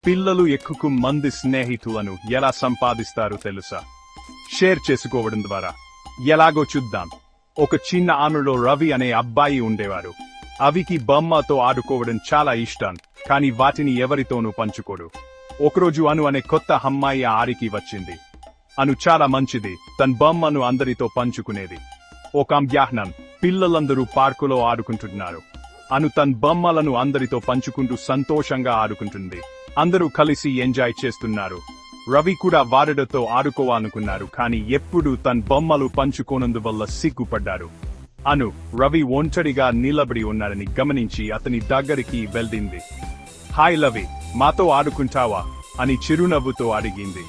పిల్లలు ఎక్కువ మంది స్నేహితులను ఎలా సంపాదిస్తారో తెలుసా? షేర్ చేసుకోవడం ద్వారా. ఎలాగో చూద్దాం. ఒక చిన్న ఆనులో రవి అనే అబ్బాయి ఉండేవారు. అవికి బొమ్మతో ఆడుకోవడం చాలా ఇష్టం, కానీ వాటిని ఎవరితోనూ పంచుకోడు. ఒకరోజు అను అనే కొత్త అమ్మాయి ఆరికి వచ్చింది. అను చాలా మంచిది, తన బొమ్మను అందరితో పంచుకునేది. ఒక మధ్యాహ్నం పిల్లలందరూ పార్కులో ఆడుకుంటున్నారు. అను తన బొమ్మలను అందరితో పంచుకుంటూ సంతోషంగా ఆడుకుంటుంది. అందరూ కలిసి ఎంజాయ్ చేస్తున్నారు. రవి కూడా వారితో ఆడుకోవాలనుకున్నారు, కానీ ఎప్పుడూ తన బొమ్మలు పంచుకోనందువల్ల సిగ్గుపడ్డారు. అను రవి ఒంటరిగా నిలబడి ఉన్నారని గమనించి అతని దగ్గరికి వెళ్ళింది. హాయ్ రవి, మాతో ఆడుకుంటావా అని చిరునవ్వుతో అడిగింది.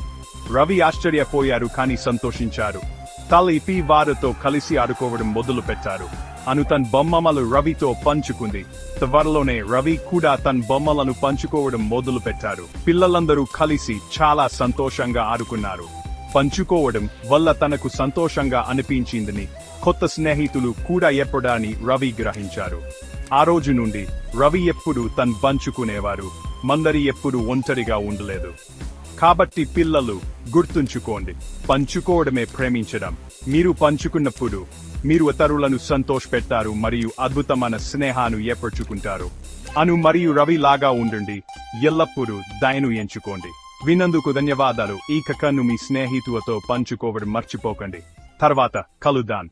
రవి ఆశ్చర్యపోయారు, కానీ సంతోషించారు. తలపి వారితో కలిసి ఆడుకోవడం మొదలు పెట్టారు. అను తన బొమ్మలు రవితో పంచుకుంది. త్వరలోనే రవి కూడా తన బొమ్మలను పంచుకోవడం మొదలు పెట్టారు. పిల్లలందరూ కలిసి చాలా సంతోషంగా ఆడుకున్నారు. పంచుకోవడం వల్ల తనకు సంతోషంగా అనిపించిందని, కొత్త స్నేహితులు కూడా ఏర్పడారని రవి గ్రహించారు. ఆ రోజు నుండి రవి ఎప్పుడూ తను పంచుకునేవారు, మందరి ఎప్పుడూ ఒంటరిగా ఉండలేదు. కాబట్టి పిల్లలు, గుర్తుంచుకోండి, పంచుకోవడమే ప్రేమించడం. మీరు పంచుకున్నప్పుడు మీరు ఇతరులను సంతోషపెడతారు మరియు అద్భుతమైన స్నేహాన్ని ఏర్పరచుకుంటారు. అను మరియు రవి లాగా ఉండండి, ఎల్లప్పుడూ దయను ఎంచుకోండి. విన్నందుకు ధన్యవాదాలు. ఈ కథను మీ స్నేహితులతో పంచుకోవడం మర్చిపోకండి. తర్వాత కలుద్దాం.